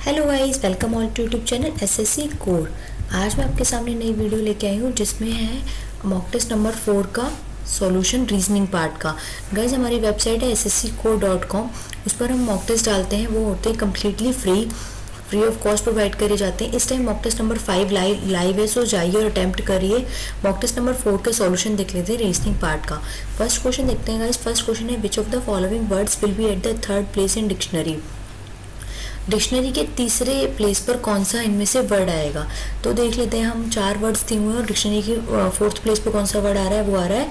Hello guys, welcome all to YouTube channel SSC Core. आज मैं आपके सामने नई वीडियो लेके आई हूँ जिसमें है मॉक टेस्ट नंबर 4 का सॉल्यूशन रीजनिंग पार्ट का। गाइस, हमारी वेबसाइट है ssccore.com। उस पर हम मॉक टेस्ट डालते हैं, वो होते हैं completely free of cost provide करे जाते हैं। इस time mock test number 5 live है, सो जाइए और अटैम्प्ट करिए। मॉक टेस्ट नंबर 4 का सॉल्यूशन देख लेते हैं रीजनिंग पार्ट का। फर्स्ट क्वेश्चन देखते हैं गाइस। फर्स्ट क्वेश्चन है, which of the following words will be at the third place in dictionary. Dictionary के तीसरे प्लेस पर कौन सा इनमें से वर्ड आएगा। तो देख लेते हैं, हम 4 वर्ड्स दिए हुए हैं और डिक्शनरी की फोर्थ प्लेस पर कौन सा वर्ड आ रहा है, वो आ रहा है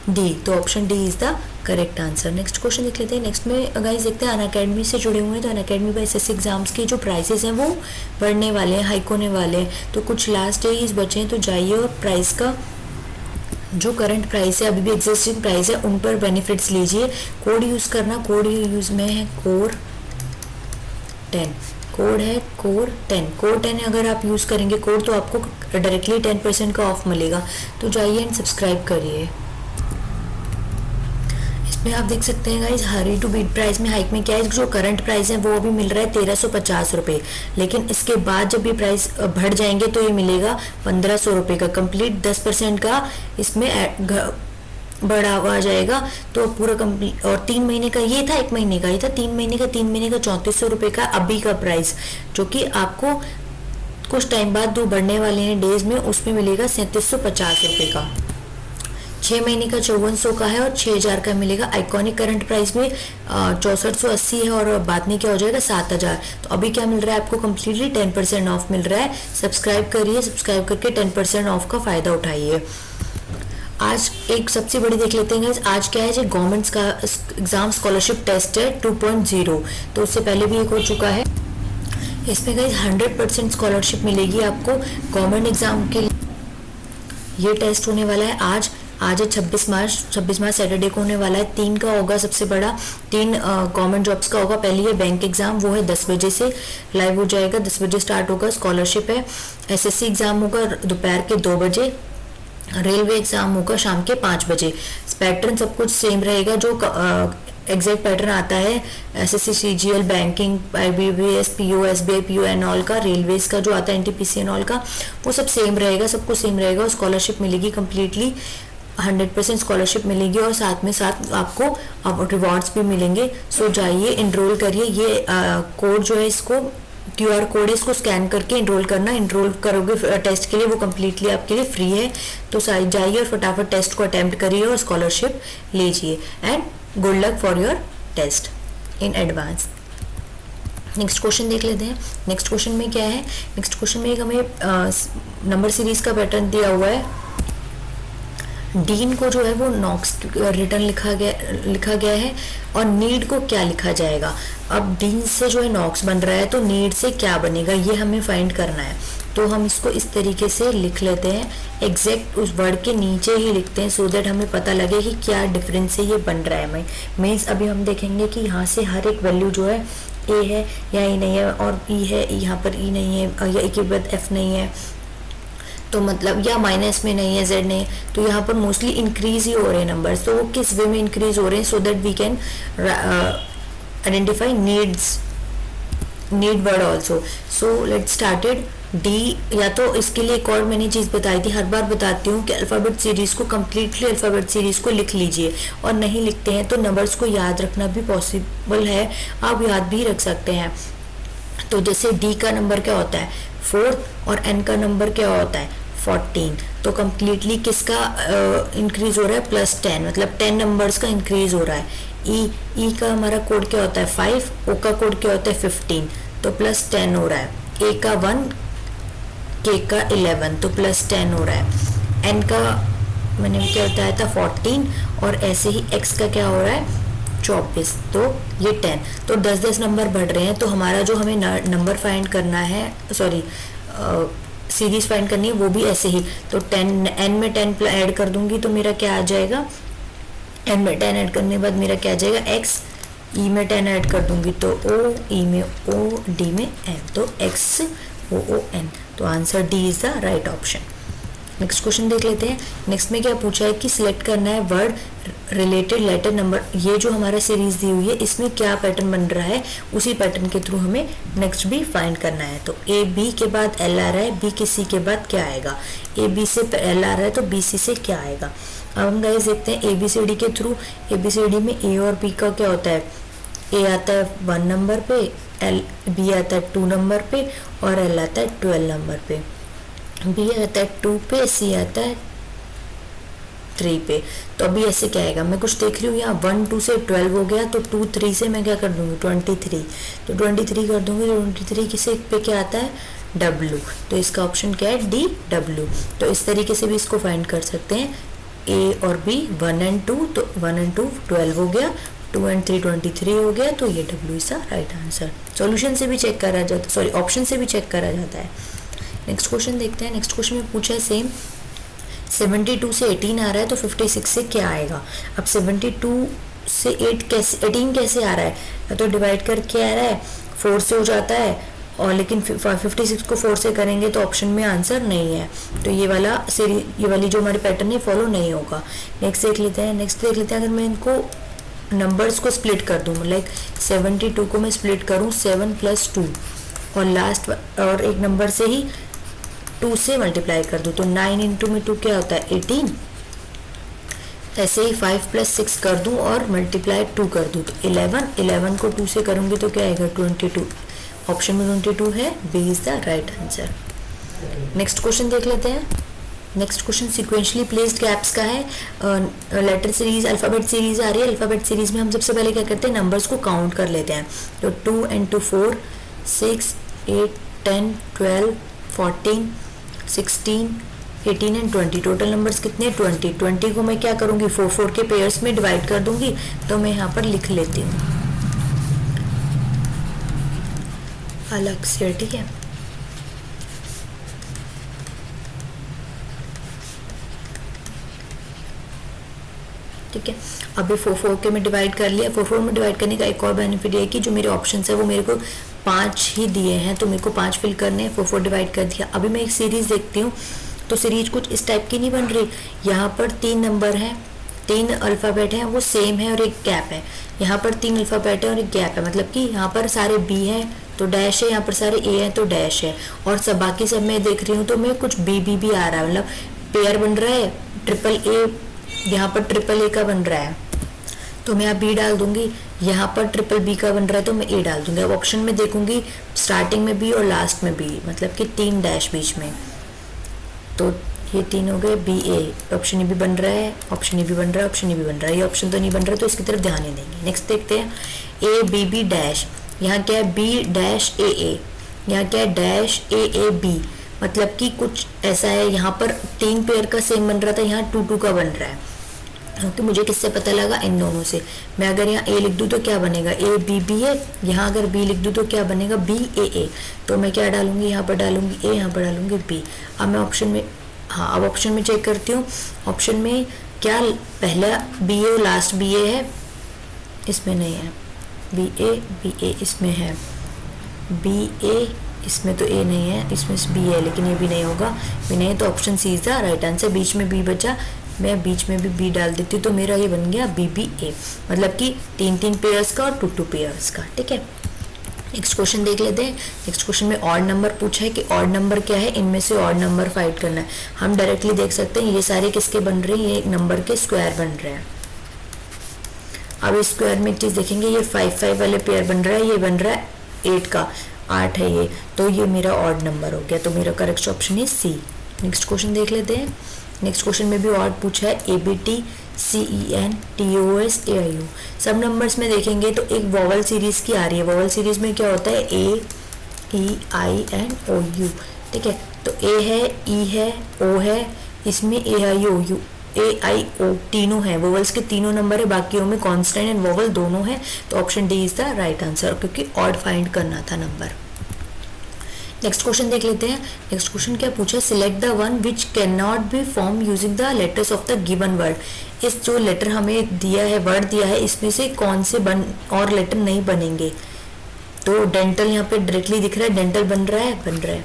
डी। तो option D is the correct answer. Next question देख लेते हैं। नेक्स्ट में गाइस देखते हैं, अनअकैडमी से जुड़े हुए हैं तो अनअकैडमी बाय एसएससी एग्जाम्स के जो प्राइसेस हैं वो बढ़ने वाले हैं, हाइक होने वाले हैं। तो कुछ लास्ट डेज बचे हैं, तो जाइए और प्राइस का जो करंट प्राइस है, अभी भी एग्जिस्टिंग प्राइस है, उन पर बेनिफिट्स लीजिए। कोड यूज़ करना, कोड यूज में है कोर 10, कोड है कोर 10। कोड 10 अगर आप यूज़ करेंगे कोड, तो आपको डायरेक्टली 10% का ऑफ मिलेगा। तो जाइए एंड सब्सक्राइब करिए। इसमें आप देख सकते हैं guys, hurry to beat price में हाइक में क्या है, जो करंट प्राइस है वो अभी मिल रहा है 1350 रुपये, लेकिन इसके बाद जब ये प्राइस बढ़ जाएंगे तो ये मिलेगा 1500 रुपये का। कंप्लीट 10% का इसमें बढ़ा हुआ आ जाएगा। तो पूरा कंप्लीट, और 3 महीने का ये था, 1 महीने का ये था, 3 महीने का 3400 रुपये का अभी का प्राइस, जो कि आपको कुछ टाइम बाद जो बढ़ने वाले हैं डेज में, उसमें मिलेगा 3750 रुपये का। 6 महीने का 5400 का है और 6000 का मिलेगा। आइकॉनिक करंट प्राइस में 6480 है और बाद में क्या हो जाएगा 7000। तो अभी क्या मिल रहा है आपको, कम्प्लीटली 10% ऑफ मिल रहा है। सब्सक्राइब करिए, सब्सक्राइब करके 10% ऑफ का फ़ायदा उठाइए। आज एक सबसे बड़ी देख लेते हैं। आज क्या है, जो गवर्नमेंट्स का एग्जाम स्कॉलरशिप टेस्ट है 2.0, तो उससे पहले भी एक हो चुका है। इसमें गाइस 100% स्कॉलरशिप मिलेगी आपको गवर्नमेंट एग्जाम के लिए। ये टेस्ट होने वाला है आज है 26 मार्च सैटरडे को होने वाला है। 3 का होगा, सबसे बड़ा 3 गवर्नमेंट जॉब्स का होगा। पहली है बैंक एग्जाम, वो है 10 बजे से लाइव हो जाएगा, 10 बजे स्टार्ट होगा। स्कॉलरशिप है। एसएससी एग्जाम होगा दोपहर के 2 बजे। रेलवे एग्जाम होगा शाम के 5 बजे। पैटर्न सब कुछ सेम रहेगा, जो एग्जैक्ट पैटर्न आता है SSC CGL, banking, IBPS, PO, SBI, PO and all का, रेलवेज का जो आता है एनटीपीसी एंड ऑल का, वो सब सेम रहेगा, सब कुछ सेम रहेगा। और स्कॉलरशिप मिलेगी कम्प्लीटली 100% स्कॉलरशिप मिलेगी, और साथ में साथ आपको रिवॉर्ड्स भी मिलेंगे। सो जाइए इनरोल करिए। ये कोड जो है, इसको QR कोड है, इसको स्कैन करके इनरोल करना। इनरोल करोगे टेस्ट के लिए, वो कम्प्लीटली आपके लिए फ्री है। तो जाइए और फटाफट टेस्ट को अटेम्प्ट करिए और स्कॉलरशिप लीजिए। And good luck for your test in advance. Next question देख लेते हैं। नेक्स्ट क्वेश्चन में क्या है, नेक्स्ट क्वेश्चन में एक हमें नंबर सीरीज का पैटर्न दिया हुआ है। डीन को जो है वो नॉक्स रिटर्न लिखा गया है, और नीड को क्या लिखा जाएगा। अब डीन से जो है नॉक्स बन रहा है, तो नीड से क्या बनेगा, ये हमें फाइंड करना है। तो हम इसको इस तरीके से लिख लेते हैं, एग्जैक्ट उस वर्ड के नीचे ही लिखते हैं, सो दैट हमें पता लगे कि क्या डिफरेंस से ये बन रहा है। मीन्स अभी हम देखेंगे कि यहाँ से हर एक वैल्यू जो है ए है या ई नहीं है, और ई है, यहाँ पर ई नहीं है, या ई के बाद एफ नहीं है, तो मतलब या माइनस में नहीं है, जेड नहीं है। तो यहाँ पर मोस्टली इंक्रीज ही हो रहे हैं नंबर्स, तो वो किस वे में इंक्रीज हो रहे हैं, so that we can identify need word also. So let started D. या तो इसके लिए एक और मैंने चीज़ बताई थी, हर बार बताती हूँ कि अल्फ़ाबेट सीरीज़ को कम्प्लीटली अल्फ़ाबेट सीरीज़ को लिख लीजिए, और नहीं लिखते हैं तो नंबर्स को याद रखना भी पॉसिबल है, आप याद भी रख सकते हैं। तो जैसे डी का नंबर क्या होता है 4, और एन का नंबर क्या होता है 14। तो कम्प्लीटली किसका इंक्रीज हो रहा है, +10, मतलब 10 नंबर्स का इंक्रीज हो रहा है। ई का हमारा कोड क्या होता है 5, ओ का कोड क्या होता है 15, तो +10 हो रहा है। ए का 1, के का 11, तो +10 हो रहा है। एन का मैंने क्या बताया था 14, और ऐसे ही एक्स का क्या हो रहा है 24, तो ये 10। तो 10-10 नंबर बढ़ रहे हैं। तो हमारा जो हमें नंबर फाइंड करना है, सॉरी सीरीज फाइंड करनी है, वो भी ऐसे ही। तो 10, एन में 10 ऐड कर दूंगी तो मेरा क्या आ जाएगा, एन में 10 ऐड करने के बाद मेरा क्या आ जाएगा एक्स, ई में 10 ऐड कर दूंगी तो ओ, ई में ओ, डी में एन, तो एक्स ओ ओ एन। तो answer D is the right option. Next question देख लेते हैं। नेक्स्ट में क्या पूछा है कि सिलेक्ट करना है वर्ड रिलेटेड लेटर नंबर। ये जो हमारा सीरीज दी हुई है इसमें क्या पैटर्न बन रहा है, उसी पैटर्न के थ्रू हमें नेक्स्ट भी फाइंड करना है। तो ए बी के बाद एल आ रहा है, बी के सी के बाद क्या आएगा, ए बी से एल आ रहा है तो बी सी से क्या आएगा। अब हम गाइस देखते हैं ए बी सी डी के थ्रू। ए बी सी डी में ए और बी का क्या होता है, ए आता है 1 नंबर पे, एल बी आता है 2 नंबर पे और एल आता है 12 नंबर पे। बी आता है 2 पे, सी आता है 3 पे। तो अभी ऐसे क्या आएगा, मैं कुछ देख रही हूँ यहाँ 1 2 से 12 हो गया तो 2 3 से मैं क्या कर दूंगी 23, तो 23 कर दूंगी। 23 किसे पे क्या आता है W, तो इसका ऑप्शन क्या है डी W। तो इस तरीके से भी इसको फाइंड कर सकते हैं। ए और बी 1 और 2, तो 1 और 2 12 हो गया, 2 और 3 23 हो गया, तो ये W is the right answer. Solution से भी चेक करा जाता है, सॉरी ऑप्शन से भी चेक करा जाता है। नेक्स्ट क्वेश्चन देखते हैं। नेक्स्ट क्वेश्चन में पूछा है सेम 72 से 18 आ रहा है तो 56 से क्या आएगा। अब 72 से 18 कैसे आ रहा है, या तो डिवाइड करके आ रहा है, 4 से हो जाता है, और लेकिन 56 को 4 से करेंगे तो ऑप्शन में आंसर नहीं है, तो ये वाली जो हमारी पैटर्न है फॉलो नहीं होगा। नेक्स्ट देख लेते हैं। अगर मैं इनको नंबर्स को स्प्लिट कर दूँ, लाइक 72 को मैं स्प्लिट करूँ 7 + 2 और लास्ट और एक नंबर से ही 2 से मल्टीप्लाई कर दूँ, तो 9 × में 2 क्या होता है 18। ऐसे ही 5 + 6 कर दूँ और मल्टीप्लाई 2 कर दूँ तो 11 को 2 से करूँगी तो क्या आएगा 22। ऑप्शन में 22 है, B is the right answer. Next question देख लेते हैं। Next question sequentially placed gaps का है। लेटर सीरीज अल्फ़ाबेट सीरीज आ रही है। अल्फ़ाबेट सीरीज में हम सबसे पहले क्या करते हैं, नंबर्स को काउंट कर लेते हैं। तो 2 × 2 4, 6 8 10 12 14 16 18 एंड 20। टोटल नंबर्स कितने 20 को मैं क्या करूँगी 4 के पेयर्स में डिवाइड कर दूंगी, तो मैं यहाँ पर लिख लेती हूँ अलग से, ठीक है। ठीक है, अभी 4 के में डिवाइड कर लिया। 4 में डिवाइड करने का एक और बेनिफिट है कि जो मेरे ऑप्शन है वो मेरे को 5 ही दिए हैं, तो मेरे को 5 फिल करने हैं। 4 डिवाइड कर दिया। अभी मैं एक सीरीज देखती हूँ, तो सीरीज कुछ इस टाइप की नहीं बन रही। यहाँ पर 3 नंबर हैं, 3 अल्फ़ाबेट हैं, वो सेम है और एक गैप है। यहाँ पर 3 अल्फ़ाबेट है और एक गैप है, मतलब कि यहाँ पर सारे बी हैं तो डैश है, यहाँ पर सारे ए हैं तो डैश है, और सब बाकी सब मैं देख रही हूँ तो मैं कुछ बी भी आ रहा है, मतलब पेयर बन रहा है। ट्रिपल ए, यहाँ पर ट्रिपल ए का बन रहा है तो मैं यहाँ बी डाल दूंगी। यहाँ पर ट्रिपल बी का बन रहा है तो मैं ए डाल दूंगी। अब ऑप्शन में देखूंगी स्टार्टिंग में बी और लास्ट में बी, मतलब कि 3 डैश बीच में, तो ये 3 हो गए बी ए। ऑप्शन ए भी बन रहा है, ऑप्शन ए भी बन रहा है, ऑप्शन ए भी बन रहा है। ये ऑप्शन तो नहीं बन रहा तो इसकी तरफ ध्यान नहीं देंगे। नेक्स्ट देखते हैं ए बी बी डैश। यहाँ क्या है बी डैश ए ए, यहाँ क्या है डैश ए ए बी, मतलब कि कुछ ऐसा है। यहाँ पर 3 पेयर का सेम बन रहा था, यहाँ 2 का बन रहा है। क्योंकि मुझे किससे पता लगा, इन दोनों से। मैं अगर यहाँ ए लिख दूँ तो क्या बनेगा ए बी बी है, यहाँ अगर बी लिख दूँ तो क्या बनेगा बी ए ए। तो मैं क्या डालूंगी, यहाँ पर डालूंगी ए, यहाँ पर डालूंगी बी। अब मैं ऑप्शन में, हाँ अब ऑप्शन में चेक करती हूँ। ऑप्शन में क्या पहला बी ए और लास्ट बी ए है, इसमें नहीं है। बी ए इसमें है, बी ए इसमें तो ए नहीं है, इसमें बी है लेकिन ये भी नहीं होगा, बी नहीं है, तो option C is the right answer. बीच में बी बचा, मैं बीच में भी बी डाल देती हूँ तो मेरा ये बन गया बी बी ए, मतलब कि 3 पेयर्स का और 2 पेयर्स का। ठीक है, नेक्स्ट क्वेश्चन देख लेते हैं। नेक्स्ट क्वेश्चन में ऑड नंबर पूछा है कि ऑड नंबर क्या है, इनमें से ऑड नंबर फाइंड करना है। हम डायरेक्टली देख सकते हैं ये सारे किसके बन रहे हैं, ये एक नंबर के स्क्वायर बन रहे हैं। अब इस स्क्वायर में एक चीज देखेंगे, ये 5 वाले पेयर बन रहा है, ये बन रहा है 8 का, 8 है ये, तो ये मेरा ऑड नंबर हो गया, तो मेरा करेक्ट ऑप्शन है सी। नेक्स्ट क्वेश्चन देख लेते हैं। नेक्स्ट क्वेश्चन में भी ऑड पूछा है A B T C E N T O S A I U. सब नंबर्स में देखेंगे तो एक वॉवल सीरीज की आ रही है। वॉवल सीरीज में क्या होता है ए ई आई एन ओ यू। ठीक है, तो ए है, ई है, ओ है, इसमें ए आई ओ यू, ए आई ओ तीनों है, वोवल्स के तीनों नंबर है, बाकियों में कॉन्स्टेंट एंड वोवल दोनों है, तो option D is the right answer, क्योंकि ऑड फाइंड करना था नंबर। नेक्स्ट क्वेश्चन देख लेते हैं। नेक्स्ट क्वेश्चन क्या पूछा है, select the one which can not be form using the letters of the given word. इस जो लेटर हमें दिया है, वर्ड दिया है, इसमें से कौन से और लेटर नहीं बनेंगे। तो डेंटल यहाँ पे डायरेक्टली दिख रहा है, डेंटल बन रहा है,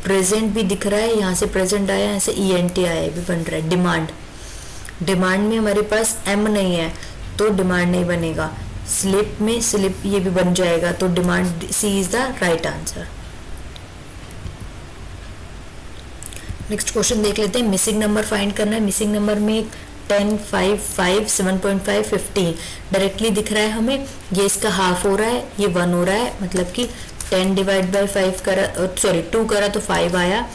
प्रेजेंट भी दिख रहा है, यहाँ से प्रेजेंट आया, यहाँ से ENT आया, ये भी बन रहा है डिमांड। डिमांड में हमारे पास M नहीं है तो डिमांड नहीं बनेगा। स्लिप में स्लिप ये भी बन जाएगा, तो demand C is the right answer. Next question देख लेते हैं। मिसिंग नंबर फाइंड करना है। मिसिंग नंबर में 10, 5, 5, 7.5, 15 डायरेक्टली दिख रहा है हमें। ये इसका हाफ हो रहा है, ये 1 हो रहा है, मतलब कि 10 डिवाइड बाई 5 करा, सॉरी 2 करा तो 5 आया।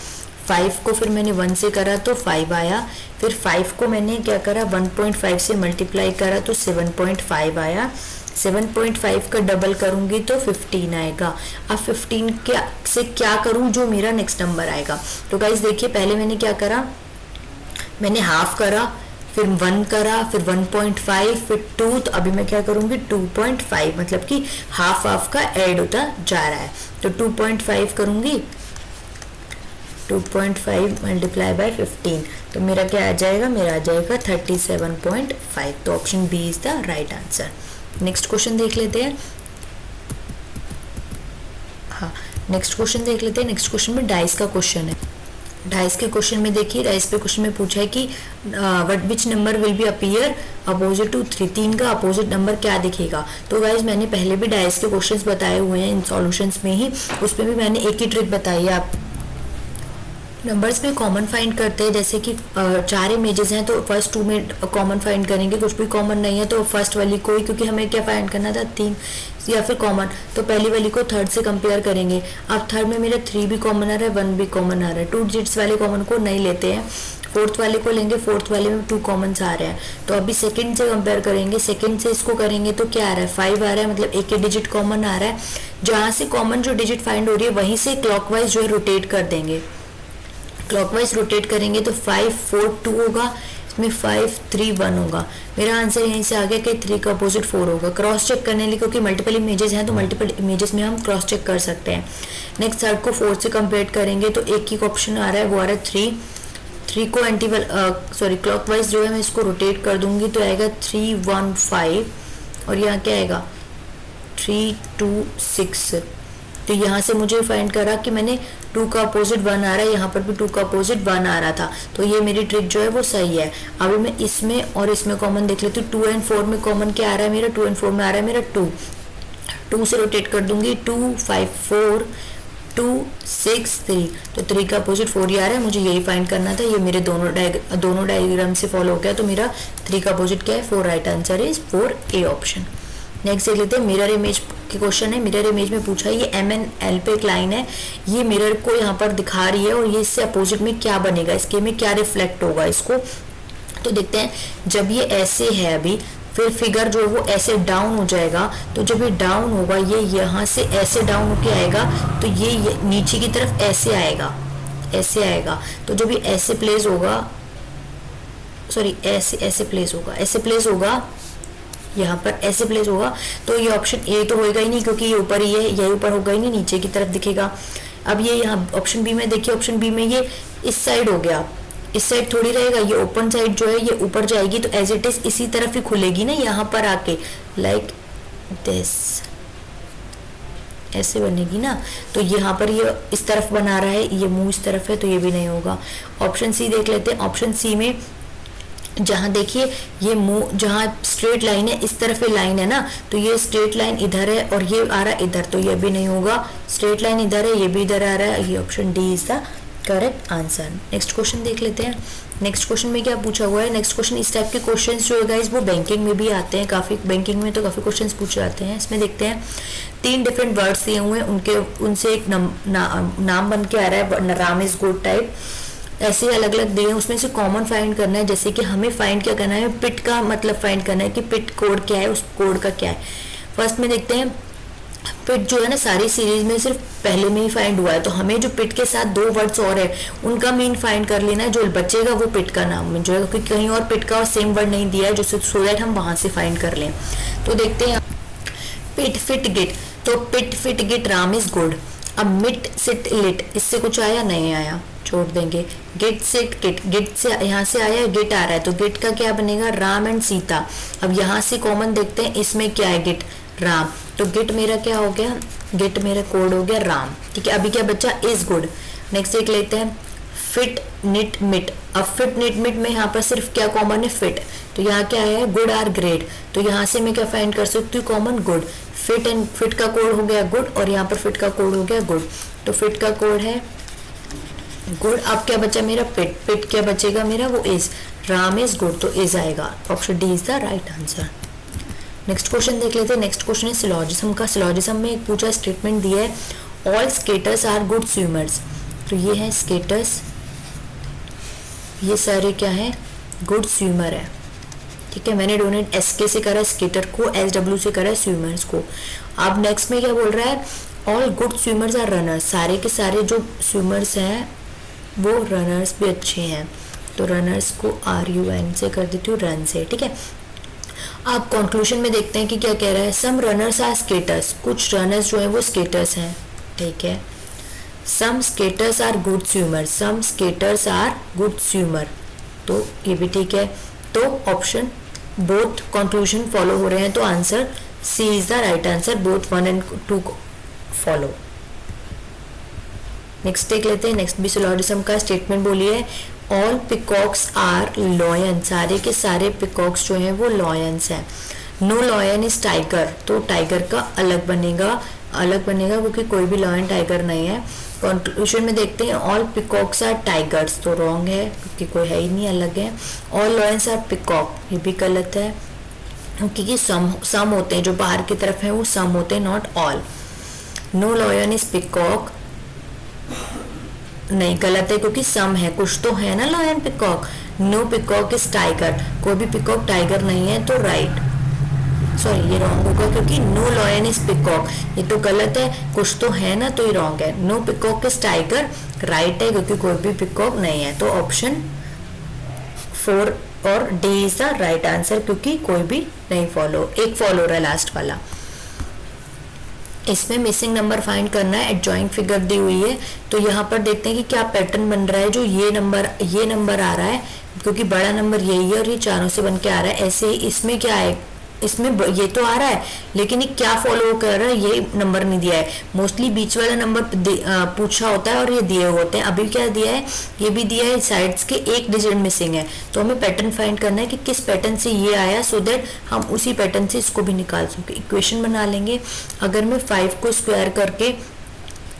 5 को फिर मैंने 1 से करा तो 5 आया। फिर 5 को मैंने क्या करा, 1.5 से मल्टीप्लाई करा तो 7.5 आया। 7.5 का डबल करूंगी तो 15 आएगा। अब 15 से क्या करूं जो मेरा नेक्स्ट नंबर आएगा। तो गाइस देखिए, पहले मैंने क्या करा, मैंने हाफ करा, फिर 1 करा, फिर 1.5, फिर 2, तो अभी मैं क्या करूंगी 2.5, मतलब कि हाफ हाफ का ऐड होता जा रहा है। तो 2.5 करूंगी, 2.5 मल्टीप्लाई बाय 15, तो मेरा क्या आ जाएगा, मेरा आ जाएगा 37.5। तो option B is the right answer. Next question देख लेते हैं। हाँ, नेक्स्ट क्वेश्चन देख लेते हैं। नेक्स्ट क्वेश्चन में डाइस का क्वेश्चन है। डाइस के क्वेश्चन में देखिए, डाइस पे क्वेश्चन में पूछा है कि what which number will be appear opposite to 3, 3 का अपोजिट नंबर क्या दिखेगा। तो गाइस मैंने पहले भी डाइस के क्वेश्चंस बताए हुए हैं इन सॉल्यूशंस में ही, उसमें भी मैंने एक ही ट्रिक बताई है। आप नंबर्स में कॉमन फाइंड करते हैं, जैसे कि 4 इमेजेस हैं तो फर्स्ट 2 में कॉमन फाइंड करेंगे, कुछ भी कॉमन नहीं है तो फर्स्ट वाली को ही, क्योंकि हमें क्या फाइंड करना था 3 या फिर कॉमन, तो पहली वाली को थर्ड से कंपेयर करेंगे। अब थर्ड में मेरा 3 भी कॉमन आ रहा है, 1 भी कॉमन आ रहा है, 2 डिजिट्स वाले कॉमन को नहीं लेते हैं, फोर्थ वाले को लेंगे, फोर्थ वाले में 2 कॉमन्स आ रहे हैं। तो अभी सेकंड से कंपेयर करेंगे, सेकंड से इसको करेंगे तो क्या आ रहा है, 5 आ रहा है, मतलब एक डिजिट कॉमन आ रहा है। जहाँ से कॉमन जो डिजिट फाइंड हो रही है वहीं से क्लॉकवाइज जो है रोटेट कर देंगे। क्लॉकवाइज रोटेट करेंगे तो 5, 4, 2 होगा, इसमें 5, 3, 1 होगा। मेरा आंसर यहीं से आ गया कि 3 का अपोजिट 4 होगा। क्रॉस चेक करने लिए, क्योंकि मल्टीपल इमेजेस हैं तो मल्टीपल इमेजेस में हम क्रॉस चेक कर सकते हैं। नेक्स्ट थर्ड को 4 से कंपेयर करेंगे तो एक ही ऑप्शन आ रहा है, वो आ रहा है 3 को एंटी क्लॉकवाइज जो है मैं इसको रोटेट कर दूंगी तो आएगा 3, 1, 5, और यहाँ क्या आएगा 3, 2, 6। तो यहाँ से मुझे फाइंड करा कि मैंने 2 का अपोजिट 1 आ रहा है, यहाँ पर भी 2 का अपोजिट 1 आ रहा था, तो ये मेरी ट्रिक जो है वो सही है। अभी मैं इसमें और इसमें कॉमन देख लेती हूँ। 2 एंड 4 में कॉमन क्या आ रहा है मेरा, 2 एंड 4 में आ रहा है मेरा 2 से रोटेट कर दूंगी, 2, 5, 4, 2, 6, 3, तो 3 का अपोजिट 4 ही आ रहा है, मुझे यही फाइंड करना था। ये मेरे दोनों डायग्राम से फॉलो हो गया, तो मेरा 3 का अपोजिट क्या है 4, right answer is 4A option. Next देख लेते हैं, मिरर इमेज के क्वेश्चन है। मिरर इमेज में पूछा है, ये MNL पे एक लाइन है, ये मिरर को यहाँ पर दिखा रही है और ये इससे अपोजिट में क्या बनेगा, इसके में क्या रिफ्लेक्ट होगा इसको। तो देखते हैं, जब ये ऐसे है अभी, फिर फिगर जो है वो ऐसे डाउन हो जाएगा, तो जब ये डाउन होगा ये यहाँ से ऐसे डाउन होके आएगा, तो ये नीचे की तरफ ऐसे आएगा, ऐसे आएगा। तो जब ये ऐसे प्लेस होगा, सॉरी ऐसे प्लेस होगा, यहाँ पर ऐसे प्लेस होगा, तो ये ऑप्शन ए तो होएगा ही नहीं, क्योंकि ये ऊपर ही है, यही ऊपर होगा ही नहीं, नीचे की तरफ दिखेगा। अब ये यहाँ ऑप्शन बी में देखिए, ऑप्शन बी में ये इस साइड हो गया, इस साइड थोड़ी रहेगा, ये ओपन साइड जो है ये ऊपर जाएगी, तो एज इट इज इसी तरफ ही खुलेगी ना, यहाँ पर आके लाइक दिस ऐसे बनेगी ना। तो यहाँ पर ये इस तरफ बना रहा है, ये मुंह इस तरफ है, तो ये भी नहीं होगा। ऑप्शन सी देख लेते हैं। ऑप्शन सी में जहाँ देखिए ये मुंह, जहाँ स्ट्रेट लाइन है इस तरफ ये लाइन है ना, तो ये स्ट्रेट लाइन इधर है और ये आ रहा है इधर, तो ये भी नहीं होगा। स्ट्रेट लाइन इधर है, ये भी इधर आ रहा है, ये option D is the correct answer. Next question देख लेते हैं। नेक्स्ट क्वेश्चन में क्या पूछा हुआ है। नेक्स्ट क्वेश्चन, इस टाइप के क्वेश्चंस जो है गाइस वो बैंकिंग में भी आते हैं, काफी बैंकिंग में तो काफी क्वेश्चंस पूछे जाते हैं। इसमें देखते हैं 3 डिफरेंट वर्ड्स दिए हुए हैं, उनसे एक नाम बन के आ रहा है, राम इज गुड टाइप, ऐसे अलग अलग दिए हैं, उसमें से कॉमन फाइंड करना है। जैसे कि हमें फाइंड क्या करना है, पिट का मतलब फाइंड करना है कि पिट कोड क्या है, उस कोड का क्या है। फर्स्ट में देखते हैं, पिट जो है ना सारी सीरीज में सिर्फ पहले में ही फाइंड हुआ है, तो हमें जो पिट के साथ 2 वर्ड्स और है उनका मीन फाइंड कर लेना है, जो बचेगा वो पिट का नाम जो है, क्योंकि कहीं और पिट का और सेम वर्ड नहीं दिया है, जो सो दैट हम वहां से फाइंड कर लें। तो देखते हैं, पिट फिट गिट, तो pit fit git Ram is good. अब मिट सिट लिट, इससे कुछ आया नहीं आया, छोड़ देंगे। गिट सिट गिट, गिट से यहाँ से आया, गिट आ रहा है, तो गिट का क्या बनेगा, राम एंड सीता। अब यहाँ से कॉमन देखते हैं, इसमें क्या है, गिट राम, तो गेट मेरा क्या हो गया, गेट मेरा कोड हो गया राम, ठीक है। अभी क्या बच्चा, इज गुड। नेक्स्ट देख लेते हैं फिट निट मिट। अब फिट निट मिट में यहाँ पर सिर्फ क्या कॉमन है, फिट, तो यहाँ क्या है, गुड आर ग्रेट, तो यहाँ से मैं क्या फाइंड कर सकती हूँ, common good. Fit and fit का कोड हो गया गुड, और यहाँ पर फिट का कोड हो गया गुड, तो फिट का कोड है गुड। अब क्या बचा मेरा, पिट, पिट क्या बचेगा मेरा, वो इज, राम इज गुड, तो इज आएगा, option D is the right answer. Next question देख लेते हैं। नेक्स्ट क्वेश्चन है सिलोजिज्म का। सिलोजिज्म में एक पूछा स्टेटमेंट दिया है all skaters are good swimmers, तो ये है स्केटर्स, ये सारे क्या है, गुड स्विमर है, ठीक है। मैंने डोनेट एसके से करा स्केटर को, एसडब्ल्यू से करा स्विमर्स को। अब नेक्स्ट में क्या बोल रहा है, all good swimmers are runners, सारे के सारे जो स्विमर्स हैं वो रनर्स भी अच्छे हैं, तो रनर्स को RUN से कर देती हूँ, रन से, ठीक है। अब कंक्लूजन में देखते हैं कि क्या कह रहा है, सम रनर्स आर स्केटर्स, कुछ रनर्स जो है वो स्केटर्स हैं, ठीक है। Some skaters are good swimmer, some skaters are good swimmer, तो ये भी ठीक है। तो ऑप्शन बोथ कंक्लूजन फॉलो हो रहे हैं, तो answer C is the right answer, both 1 and 2 follow. Next देख लेते हैं। नेक्स्ट भी सिलोजिज्म का स्टेटमेंट बोलिए, ऑल पिकॉक्स आर लॉयन, सारे के सारे पिकॉक्स जो हैं वो लॉयंस हैं। नो लॉयन इज टाइगर, तो टाइगर का अलग बनेगा, अलग बनेगा क्योंकि कोई भी लॉयन टाइगर नहीं है। कंक्लूजन में देखते हैं ऑल पिकॉक्स आर टाइगर्स, तो रॉन्ग है क्योंकि कोई है ही नहीं, अलग है। ऑल लॉयंस आर पिकॉक, ये भी गलत है क्योंकि सम होते हैं, जो बाहर की तरफ है वो सम होते हैं, not all. No lion is peacock, नहीं गलत है क्योंकि सम है, कुछ तो है ना lion peacock. No peacock is tiger, कोई भी पिकॉक टाइगर नहीं है, तो राइट, सॉरी ये रॉन्ग होगा क्योंकि नो लॉयन इज पिकॉक, ये तो गलत है, कुछ तो है ना, तो ये रॉन्ग है। No peacock is tiger right है क्योंकि कोई भी पिकॉक नहीं है, तो ऑप्शन 4 और D is the right answer क्योंकि कोई भी नहीं फॉलो, एक फॉलो हो रहा है लास्ट वाला। इसमें मिसिंग नंबर फाइंड करना है, एडजॉइंट फिगर दी हुई है, तो यहाँ पर देखते हैं कि क्या पैटर्न बन रहा है, जो ये नंबर आ रहा है क्योंकि बड़ा नंबर यही है और ये चारों से बन के आ रहा है। ऐसे ही इसमें क्या है, इसमें ये तो आ रहा है लेकिन ये क्या फॉलो कर रहा है, ये नंबर नहीं दिया है। मोस्टली बीच वाला नंबर पूछा होता है और ये दिए होते हैं। अभी क्या दिया है, ये भी दिया है, साइड्स के एक डिजिट मिसिंग है, तो हमें पैटर्न फाइंड करना है कि किस पैटर्न से ये आया, सो दैट हम उसी पैटर्न से इसको भी निकाल सके। इक्वेशन बना लेंगे। अगर मैं 5 को स्क्वायर करके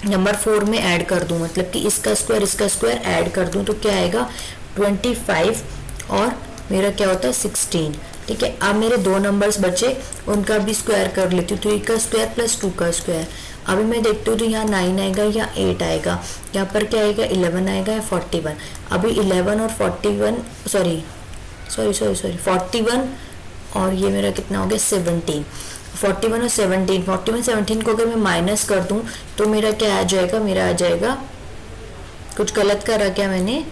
नंबर 4 में ऐड कर दूं, मतलब कि इसका स्क्वायर ऐड कर दूं, तो क्या आएगा 25 और मेरा क्या होता है 16, ठीक है। अब मेरे 2 नंबर्स बचे, उनका भी स्क्वायर कर लेती हूँ, 3 का स्क्वायर प्लस 2 का स्क्वायर। अभी मैं देखती हूँ तो यहाँ 9 आएगा या 8 आएगा, यहाँ पर क्या आएगा 11 आएगा या 41। अभी 11 और 41 सॉरी 41 और ये मेरा कितना हो गया 17। 41 और 17 को अगर मैं माइनस कर दूँ तो मेरा क्या आ जाएगा, मेरा आ जाएगा, कुछ गलत करा क्या मैंने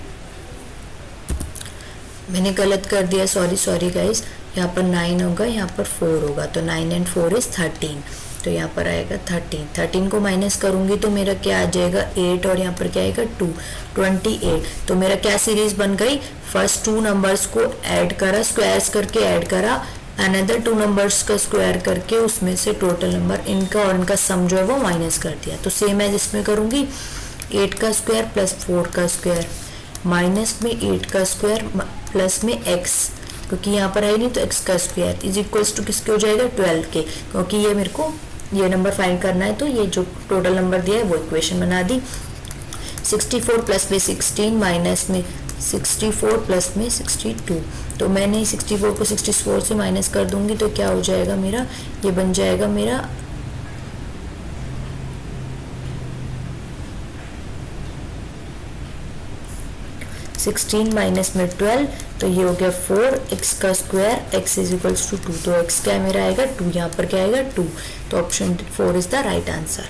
गलत कर दिया, सॉरी गाइस। यहाँ पर 9 होगा, यहाँ पर 4 होगा, तो 9 and 4 is 13, तो यहाँ पर आएगा 13 को माइनस करूंगी तो मेरा क्या आ जाएगा 8 और यहाँ पर क्या आएगा 2, 28। तो मेरा क्या सीरीज बन गई, फर्स्ट 2 नंबर्स को ऐड करा, स्क्वायर्स करके ऐड करा, अनदर 2 नंबर्स का स्क्वायर करके उसमें से टोटल नंबर इनका और इनका सम जो है वो माइनस कर दिया। तो सेम एज इसमें करूंगी, 8 का स्क्वायर प्लस 4 का स्क्वायर माइनस में 8 का स्क्वायर प्लस में x, क्योंकि यहाँ पर है नहीं तो x का स्क्वायर इज इक्वल्स टू किसके हो जाएगा 12 के, क्योंकि ये मेरे को ये नंबर फाइंड करना है, तो ये जो टोटल नंबर दिया है वो इक्वेशन बना दी। 64 प्लस में 16 माइनस में 64 प्लस में 62, तो मैंने 64 को 64 से माइनस कर दूंगी तो क्या हो जाएगा मेरा, ये बन जाएगा मेरा 16 माइनस में 12, तो ये हो गया 4x का square, x is equals to 2, तो x क्या मेरा आएगा 2, यहाँ पर क्या आएगा 2, तो option 4 is the right answer.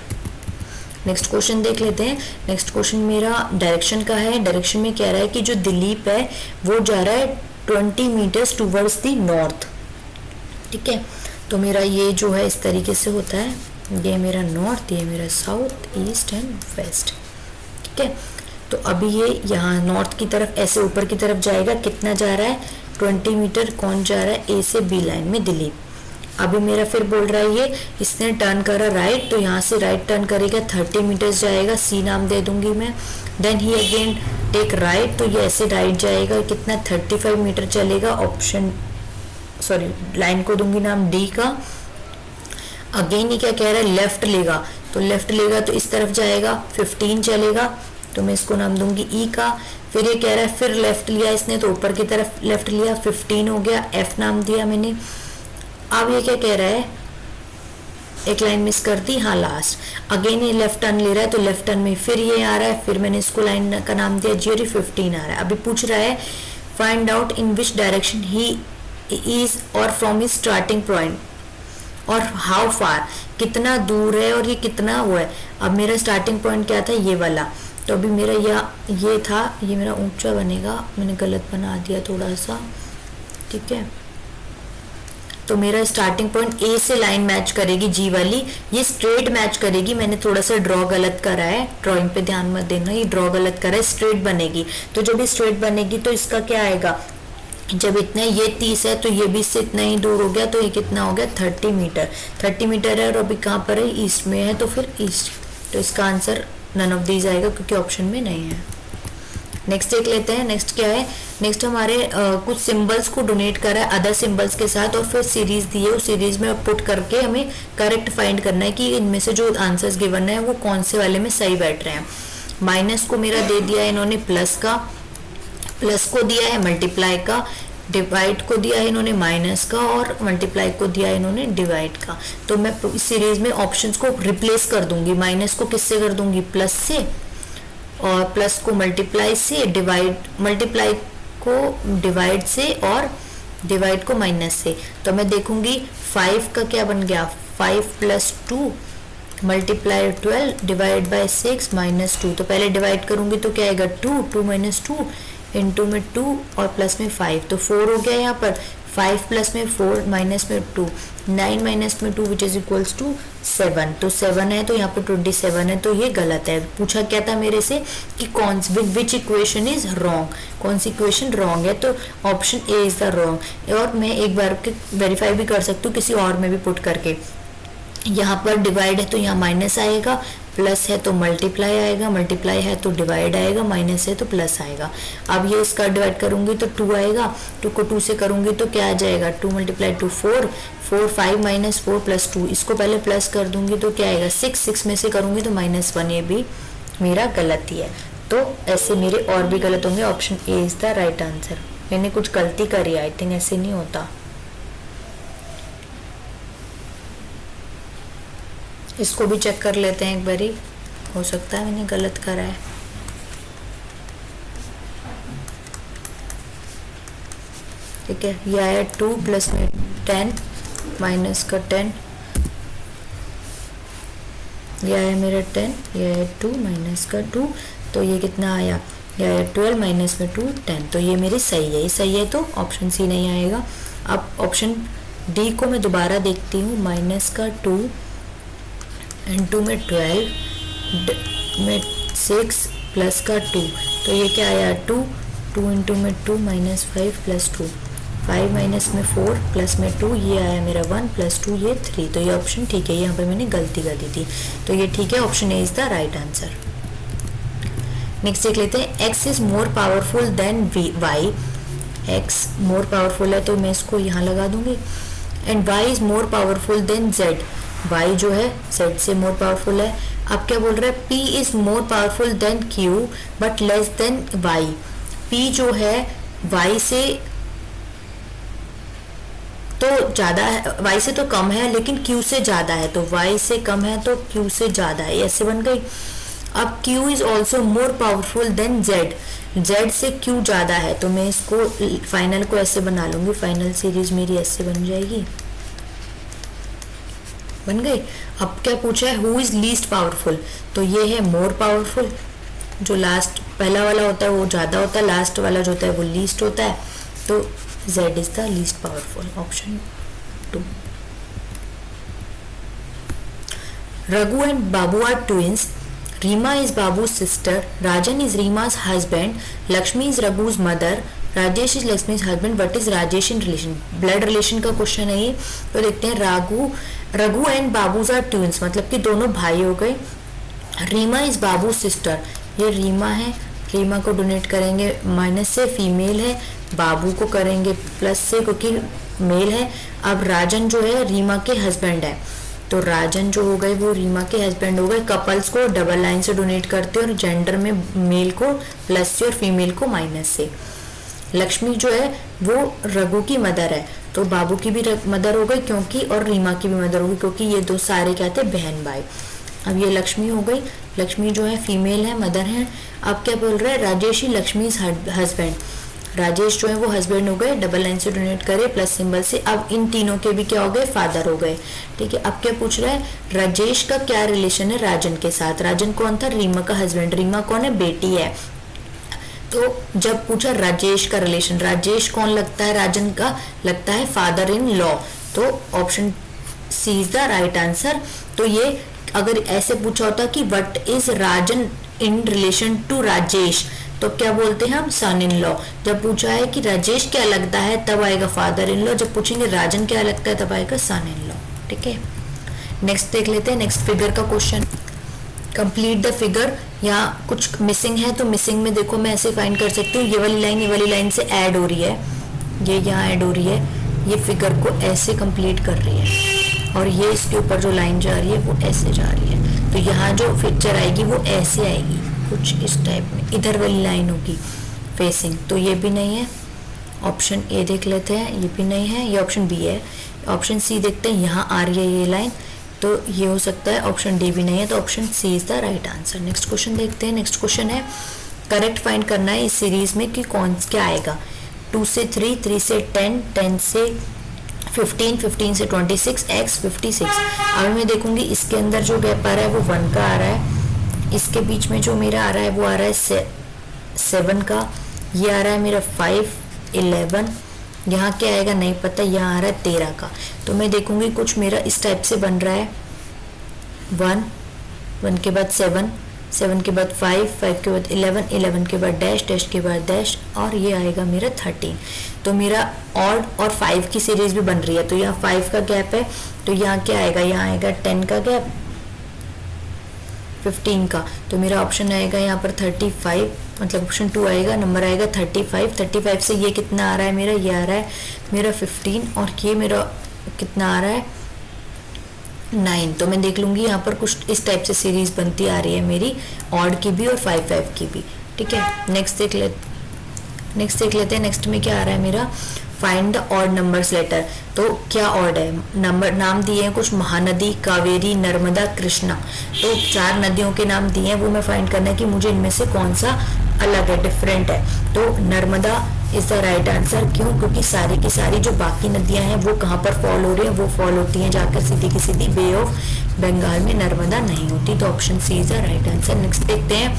Next question देख लेते हैं। नेक्स्ट क्वेश्चन मेरा डायरेक्शन का है। डायरेक्शन में कह रहा है कि जो दिलीप है वो जा रहा है 20 मीटर्स टूवर्ड्स द नॉर्थ, ठीक है। तो मेरा ये जो है इस तरीके से होता है, ये मेरा नॉर्थ, ये मेरा साउथ, ईस्ट एंड वेस्ट, ठीक है। तो अभी ये यहाँ नॉर्थ की तरफ ऐसे ऊपर की तरफ जाएगा, कितना जा रहा है 20 मीटर, कौन जा रहा है ए से बी लाइन में, दिलीप। अभी मेरा फिर बोल रहा है ये, इसने टर्न करा राइट, तो यहाँ से राइट टर्न करेगा 30 मीटर्स जाएगा, सी नाम दे दूंगी मैं। Then he again take right, तो ये ऐसे राइट जाएगा, कितना 35 मीटर चलेगा, ऑप्शन सॉरी लाइन को दूंगी नाम डी का। अगेन ये क्या कह रहा है, लेफ्ट लेगा, तो लेफ्ट लेगा तो इस तरफ जाएगा, 15 चलेगा, तो मैं इसको नाम दूंगी ई का। फिर ये कह रहा है फिर लेफ्ट लिया इसने, तो ऊपर की तरफ लेफ्ट लिया, 15 हो गया, एफ नाम दिया मैंने। अब ये क्या कह रहा है, एक लाइन मिस कर दी, हाँ लास्ट। अगेन ये लेफ्ट टर्न ले रहा है, तो लेफ्ट टर्न में फिर ये आ रहा है, फिर मैंने इसको लाइन का नाम दिया जी, 15 आ रहा है। अभी पूछ रहा है find out in which direction he is और फ्रॉम हिज स्टार्टिंग पॉइंट और हाउ फार, कितना दूर है और ये कितना हुआ है। अब मेरा स्टार्टिंग पॉइंट क्या था, ये वाला, तो अभी मेरा ये था, ये मेरा ऊंचा बनेगा, मैंने गलत बना दिया थोड़ा सा, ठीक है। तो मेरा स्टार्टिंग पॉइंट ए से लाइन मैच करेगी जी वाली, ये स्ट्रेट मैच करेगी, मैंने थोड़ा सा ड्रॉ गलत करा है, ड्राइंग पे ध्यान मत देना, ये ड्रॉ गलत करा है, स्ट्रेट बनेगी। तो जब ये स्ट्रेट बनेगी तो इसका क्या आएगा, जब इतना ये 30 है तो ये भी इससे इतना ही दूर हो गया, तो ये कितना हो गया 30 मीटर। 30 मीटर है और अभी कहाँ पर है, ईस्ट में है, तो फिर ईस्ट, तो इसका आंसर नन ऑफ दीज आएगा क्योंकि ऑप्शन में नहीं है। नेक्स्ट देख लेते हैं, नेक्स्ट क्या है, नेक्स्ट हमारे कुछ सिंबल्स को डोनेट करा है अदर सिंबल्स के साथ और फिर सीरीज दी है, उस सीरीज में पुट करके हमें करेक्ट फाइंड करना है कि इनमें से जो आंसर्स गिवन है वो कौन से वाले में सही बैठ रहे हैं। माइनस को मेरा दे दिया है इन्होंने प्लस का, प्लस को दिया है मल्टीप्लाई का, डिवाइड को दिया है इन्होंने माइनस का और मल्टीप्लाई को दिया है इन्होंने डिवाइड का। तो मैं इस सीरीज में ऑप्शंस को रिप्लेस कर दूंगी, माइनस को किससे कर दूंगी, प्लस से, और प्लस को मल्टीप्लाई से, मल्टीप्लाई को डिवाइड से और डिवाइड को माइनस से। तो मैं देखूंगी 5 का क्या बन गया, 5 + 2 मल्टीप्लाई 12 डिवाइड बाय 6 -2। तो पहले डिवाइड करूंगी तो क्या आएगा 2, 2 - 2 इंटू में 2 और प्लस में 5, तो 4 हो गया यहाँ पर, 5 प्लस में 4 माइनस में 2, 9 माइनस में 2 विच इज इक्वल्स टू 7। तो 7 है तो यहाँ पर 27 है, तो ये गलत है। पूछा क्या था मेरे से कि कौन विच इक्वेशन इज रॉन्ग, कौन सी इक्वेशन रॉन्ग है, तो option A is the wrong. और मैं एक बार वेरीफाई भी कर सकती हूँ किसी और में भी पुट करके। यहाँ पर डिवाइड है तो यहाँ माइनस आएगा, प्लस है तो मल्टीप्लाई आएगा, मल्टीप्लाई है तो डिवाइड आएगा, माइनस है तो प्लस आएगा। अब ये इसका डिवाइड करूंगी तो 2 आएगा, 2 को 2 से करूंगी तो क्या आ जाएगा, 2 × 2 4, 4 5 - 4 + 2, इसको पहले प्लस कर दूंगी तो क्या आएगा 6, 6 में से करूंगी तो -1, ये भी मेरा गलत ही है। तो ऐसे मेरे और भी गलत होंगे, option A is the right answer. मैंने कुछ गलती करी, आई थिंक ऐसे नहीं होता। इसको भी चेक कर लेते हैं एक बारी, हो सकता है मैंने गलत करा है। ठीक है, ये आया 2 प्लस में 10 माइनस का 10, ये आया मेरा 10, ये आया 2 माइनस का 2, तो ये कितना आया, ये आया 12 माइनस में 2 10। तो ये मेरी सही है, ये सही है तो ऑप्शन सी नहीं आएगा। अब ऑप्शन डी को मैं दोबारा देखती हूँ, माइनस का 2 इंटू में 12 में 6 प्लस का 2, तो ये क्या आया 2, 2 इंटू में 2 -5 + 2, 5 माइनस में 4 प्लस में 2, ये आया मेरा 1 + 2 ये 3। तो ये ऑप्शन ठीक है, यहाँ पर मैंने गलती कर दी थी, तो ये ठीक है, option A is the right answer. Next देख लेते हैं, x is more powerful than y, x more powerful है तो मैं इसको यहाँ लगा दूंगी, and y is more powerful than z, y जो है z से मोर पावरफुल है। अब क्या बोल रहा है, p is more powerful than q but less than y, p जो है y से तो ज्यादा है, y से तो कम है लेकिन q से ज्यादा है, तो y से कम है तो q से ज्यादा है, ऐसे बन गई। अब q is also more powerful than z, z से q ज्यादा है, तो मैं इसको फाइनल को ऐसे बना लूंगी, फाइनल सीरीज मेरी ऐसे बन जाएगी, बन गई। अब क्या पूछा है, हु इज लीस्ट पावरफुल, तो ये है मोर पावरफुल, जो लास्ट पहला वाला होता है वो ज्यादा होता है, लास्ट वाला जो होता है वो लीस्ट होता है, तो z is the least powerful, option 2। Raghu and Babu are twins. Reema is Babu's sister. Rajan is Reema's husband. Lakshmi is Raghu's mother. Rajesh is Lakshmi's husband, what is Rajesh in relation, blood relation का question है ये। तो देखते हैं, Raghu and Babu's are twins, मतलब कि दोनों भाई हो गए। रीमा इज बाबू सिस्टर, ये रीमा है, रीमा को डोनेट करेंगे माइनस से, फीमेल है, बाबू को करेंगे प्लस से क्योंकि मेल है। अब राजन जो है रीमा के हस्बैंड है, तो राजन जो हो गए वो रीमा के हस्बैंड हो गए। कपल्स को डबल लाइन से डोनेट करते हैं और जेंडर में मेल को प्लस से और फीमेल को माइनस से। लक्ष्मी जो है वो रघु की मदर है, तो बाबू की भी मदर हो गई क्योंकि, और रीमा की भी मदर हो गई क्योंकि ये दो सारे क्या थे, बहन भाई। अब ये लक्ष्मी हो गई, लक्ष्मी जो है फीमेल है, मदर है। अब क्या बोल रहा है, राजेश ही लक्ष्मी हस्बैंड, राजेश जो है वो हस्बैंड हो गए, डबल लाइन से डोनेट करे प्लस सिंबल से। अब इन तीनों के भी क्या हो गए, फादर हो गए। ठीक है, अब क्या पूछ रहा है, राजेश का क्या रिलेशन है राजन के साथ। राजन कौन था, रीमा का हस्बैंड, रीमा कौन है, बेटी है। तो जब पूछा राजेश का रिलेशन, राजेश कौन लगता है, राजन का लगता है फादर इन लॉ, तो option C is the right answer. तो ये अगर ऐसे पूछा होता कि what is Rajan in relation to Rajesh, तो क्या बोलते हैं हम, सन इन लॉ। जब पूछा है कि राजेश क्या लगता है तब आएगा फादर इन लॉ, जब पूछेंगे राजन क्या लगता है तब आएगा सन इन लॉ। ठीक है, नेक्स्ट देख लेते हैं, नेक्स्ट फिगर का क्वेश्चन। कंप्लीट द फिगर, यहाँ कुछ मिसिंग है तो मिसिंग में देखो मैं ऐसे फाइंड कर सकती हूँ, ये वाली लाइन से ऐड हो रही है, ये यहाँ ऐड हो रही है, ये फिगर को ऐसे कंप्लीट कर रही है, और ये इसके ऊपर जो लाइन जा रही है वो ऐसे जा रही है। तो यहाँ जो पिक्चर आएगी वो ऐसे आएगी, कुछ इस टाइप में, इधर वाली लाइन होगी फेसिंग, तो ये भी नहीं है। ऑप्शन ए देख लेते हैं, ये भी नहीं है, ये ऑप्शन बी है। ऑप्शन सी देखते हैं, यहाँ आ रही है ये लाइन, तो ये हो सकता है। ऑप्शन डी भी नहीं है, तो option C is the right answer. Next question देखते हैं, नेक्स्ट क्वेश्चन है करेक्ट फाइंड करना है इस सीरीज में कि कौन क्या आएगा। 2 से 3, 3 से 10, 10 से 15, 15 से 26, x 56। अब मैं देखूंगी इसके अंदर जो गैप आ रहा है वो 1 का आ रहा है, इसके बीच में जो मेरा आ रहा है वो आ रहा है 7 का, ये आ रहा है मेरा 5, 11, यहाँ क्या आएगा नहीं पता, यहाँ आ रहा है 13 का। तो मैं देखूंगी कुछ मेरा इस टाइप से बन रहा है, 1, 1 के बाद 7, 7 के बाद 5, 5 के बाद 11, 11 के बाद डैश, डैश के बाद डैश, और ये आएगा मेरा 13। तो मेरा ऑड और 5 की सीरीज भी बन रही है, तो यहाँ 5 का गैप है, तो यहाँ क्या आएगा, यहाँ आएगा 10 का गैप, 15 का, तो मेरा ऑप्शन आएगा यहाँ पर 35, मतलब ऑप्शन 2 आएगा, नंबर आएगा 35। 35 से ये कितना आ रहा है मेरा, ये आ रहा है मेरा 15, और ये मेरा कितना आ रहा है 9। तो मैं देख लूंगी यहाँ पर कुछ इस टाइप से सीरीज बनती आ रही है मेरी, ऑड की भी और 5 की भी। ठीक है, नेक्स्ट देख लेते हैं, नेक्स्ट में क्या आ रहा है मेरा, find the odd numbers letter. तो क्या ऑड है, नंबर नाम दिए हैं कुछ, महानदी, कावेरी, नर्मदा, कृष्णा, तो 4 नदियों के नाम दिए हैं, वो मैं फाइंड करना है कि मुझे इनमें से कौन सा अलग है, डिफरेंट है। तो Narmada is the right answer, क्यों, क्योंकि सारी की सारी जो बाकी नदियां हैं वो कहाँ पर फॉल हो रही है, वो फॉल होती हैं जाकर सीधी की सीधी बे ऑफ बंगाल में, नर्मदा नहीं होती, तो option C is the right answer. Next देखते हैं,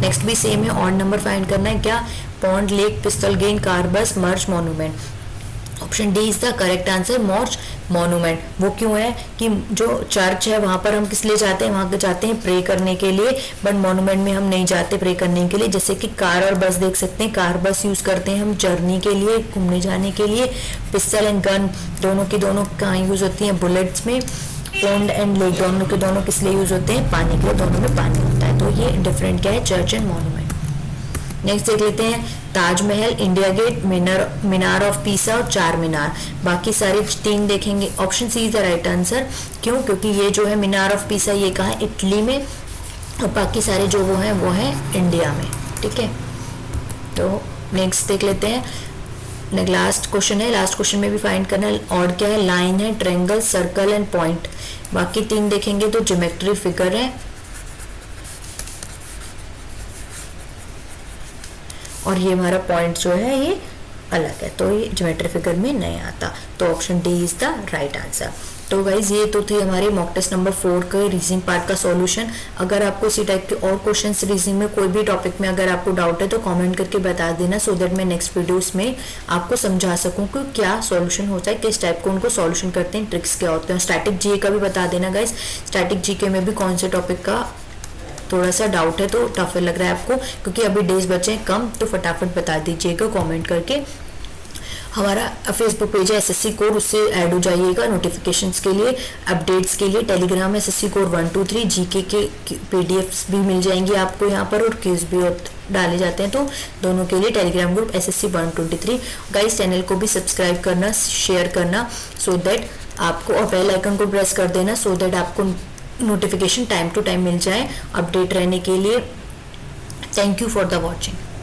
नेक्स्ट भी सेम है, ऑड नंबर फाइंड करना है। क्या, pond, lake, pistol gain, car, bus, march, monument. Option D is the correct answer, march monument. वो क्यों है कि जो चर्च है वहां पर हम किस लिए जाते हैं, वहां जाते हैं प्रे करने के लिए, बट मॉन्यूमेंट में हम नहीं जाते प्रे करने के लिए। जैसे कि कार और बस देख सकते हैं, कार बस यूज करते हैं हम जर्नी के लिए, घूमने जाने के लिए। पिस्टल एंड गन दोनों की दोनों कहाँ यूज होती हैं, बुलेट्स में। पॉन्ड एंड लेक दोनों के दोनों किस लिए यूज होते हैं, पानी के लिए, दोनों में पानी होता है। तो ये डिफरेंट क्या है, चर्च एंड मॉन्यूमेंट। नेक्स्ट देख लेते हैं, Taj Mahal, India Gate, minar of Pisa और 4 मीनार। बाकी सारे 3 देखेंगे, option C is the right answer. क्यों, क्योंकि ये जो है मीनार ऑफ पीसा ये कहाँ है, इटली में, और बाकी सारे जो वो है इंडिया में। ठीक है, तो नेक्स्ट देख लेते हैं, लास्ट क्वेश्चन है, लास्ट क्वेश्चन में भी फाइंड करना है ऑड क्या है, लाइन है, ट्रायंगल, सर्कल एंड पॉइंट। बाकी 3 देखेंगे तो ज्योमेट्री फिगर है, और ये हमारा पॉइंट जो है ये अलग है, तो ये ज्योमेट्री फिगर में नहीं आता, तो option D is the right answer. तो गाइज ये तो थे हमारे मॉक टेस्ट नंबर 4 के रीजनिंग पार्ट का सॉल्यूशन। अगर आपको इसी टाइप के और क्वेश्चंस रीजनिंग में कोई भी टॉपिक में अगर आपको डाउट है तो कमेंट करके बता देना, सो दैट मैं नेक्स्ट वीडियोस में आपको समझा सकूं कि क्या सॉल्यूशन होता है, किस टाइप को उनको सॉल्यूशन करते हैं, ट्रिक्स क्या होते हैं। स्टैटिक जीके का भी बता देना गाइज, स्टैटिक जीके में भी कौन से टॉपिक का थोड़ा सा डाउट है तो टफ लग रहा है आपको, क्योंकि अभी डेज बचे हैं कम, तो फटाफट बता दीजिएगा कमेंट करके। हमारा फेसबुक पेज है एसएससी कोर, उससे ऐड हो जाइएगा नोटिफिकेशंस के लिए, अपडेट्स के लिए। टेलीग्राम एसएससी कोर 123, जीके के पीडीएफ्स भी मिल जाएंगे आपको यहाँ पर, और क्विज भी डाले जाते हैं, तो दोनों के लिए Telegram group SSC 123। Guys channel को भी सब्सक्राइब करना, शेयर करना, सो दैट आपको, और बेल आइकन को प्रेस कर देना सो दैट आपको नोटिफिकेशन टाइम टू टाइम मिल जाए अपडेट रहने के लिए। Thank you for the watching.